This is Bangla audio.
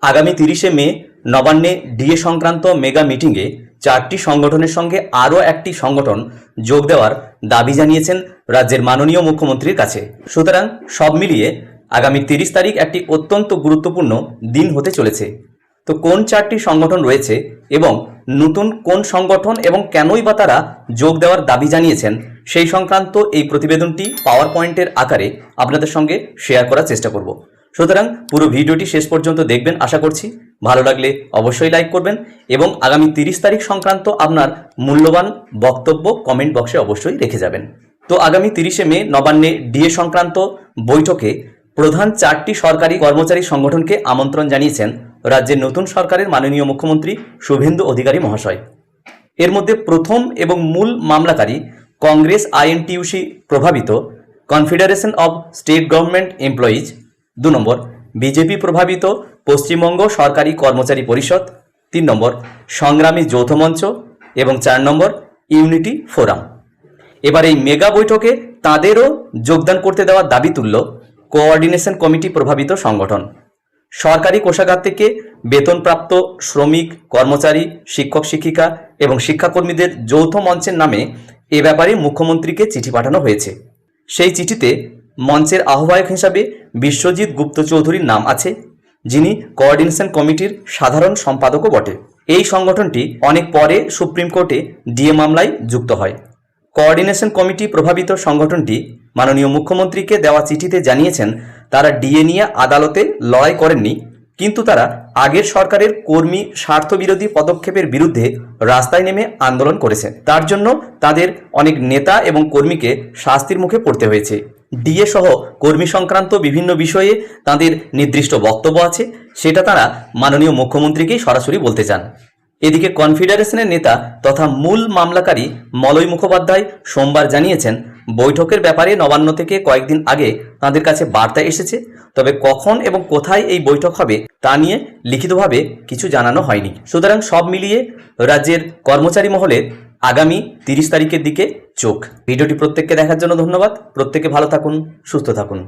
আগামী 30শে মে নবান্নে ডিএ সংক্রান্ত মেগা মিটিংয়ে 4টি সংগঠনের সঙ্গে আরও একটি সংগঠন যোগ দেওয়ার দাবি জানিয়েছেন রাজ্যের মাননীয় মুখ্যমন্ত্রীর কাছে। সুতরাং সব মিলিয়ে আগামী 30 তারিখ একটি অত্যন্ত গুরুত্বপূর্ণ দিন হতে চলেছে। তো কোন 4টি সংগঠন রয়েছে এবং নতুন কোন সংগঠন এবং কেনই বা তারা যোগ দেওয়ার দাবি জানিয়েছেন সেই সংক্রান্ত এই প্রতিবেদনটি পাওয়ার পয়েন্টের আকারে আপনাদের সঙ্গে শেয়ার করার চেষ্টা করব। সুতরাং পুরো ভিডিওটি শেষ পর্যন্ত দেখবেন আশা করছি। ভালো লাগলে অবশ্যই লাইক করবেন এবং আগামী 30 তারিখ সংক্রান্ত আপনার মূল্যবান বক্তব্য কমেন্ট বক্সে অবশ্যই রেখে যাবেন। তো আগামী 30শে মে নবান্নে ডিএ সংক্রান্ত বৈঠকে প্রধান 4টি সরকারি কর্মচারী সংগঠনকে আমন্ত্রণ জানিয়েছেন রাজ্যের নতুন সরকারের মাননীয় মুখ্যমন্ত্রী শুভেন্দু অধিকারী মহাশয়। এর মধ্যে প্রথম এবং মূল মামলাকারী কংগ্রেস আইএনটিইউসি প্রভাবিত confederation of state government employees, 2 number BJP প্রভাবিত পশ্চিমবঙ্গ সরকারি কর্মচারী পরিষদ, 3 নম্বর সংগ্রামী যৌথ মঞ্চ এবং 4 নম্বর ইউনিটি ফোরাম। এবার এই মেগা বৈঠকে তাদেরও যোগদান করতে দেওয়ার দাবি তুলল কোঅর্ডিনেশন কমিটি প্রভাবিত সংগঠন। সরকারি কোষাগার থেকে বেতনপ্রাপ্ত শ্রমিক, কর্মচারী, শিক্ষক শিক্ষিকা এবং শিক্ষাকর্মীদের যৌথ মঞ্চের নামে এ ব্যাপারে মুখ্যমন্ত্রীকে চিঠি পাঠানো হয়েছে। সেই চিঠিতে মঞ্চের আহ্বায়ক হিসাবে বিশ্বজিৎ গুপ্ত চৌধুরীর নাম আছে, যিনি কোঅর্ডিনেশন কমিটির সাধারণ সম্পাদকও বটে। এই সংগঠনটি অনেক পরে সুপ্রিম কোর্টে ডিএ মামলায় যুক্ত হয়। কোঅর্ডিনেশন কমিটি প্রভাবিত সংগঠনটি মাননীয় মুখ্যমন্ত্রীকে দেওয়া চিঠিতে জানিয়েছেন তারা ডিএ নিয়ে আদালতে লড়াই করেননি, কিন্তু তারা আগের সরকারের কর্মী স্বার্থবিরোধী পদক্ষেপের বিরুদ্ধে রাস্তায় নেমে আন্দোলন করেছে। তার জন্য তাদের অনেক নেতা এবং কর্মীকে শাস্তির মুখে পড়তে হয়েছে। ডিএ সহ কর্মী সংক্রান্ত বিভিন্ন বিষয়ে তাদের নির্দিষ্ট বক্তব্য আছে, সেটা তারা মাননীয় মুখ্যমন্ত্রীকেই সরাসরি বলতে চান। এদিকে কনফেডারেশনের নেতা তথা মূল মামলাকারী মলয় মুখোপাধ্যায় সোমবার জানিয়েছেন বৈঠকের ব্যাপারে নবান্ন থেকে কয়েকদিন আগে তাদের কাছে বার্তা এসেছে, তবে কখন এবং কোথায় এই বৈঠক হবে তা নিয়ে লিখিতভাবে কিছু জানানো হয়নি। সুতরাং সব মিলিয়ে রাজ্যের কর্মচারী মহলের আগামী 30 তারিখের দিকে চোখ। ভিডিওটি প্রত্যেককে দেখার জন্য ধন্যবাদ। প্রত্যেকে ভালো থাকুন, সুস্থ থাকুন।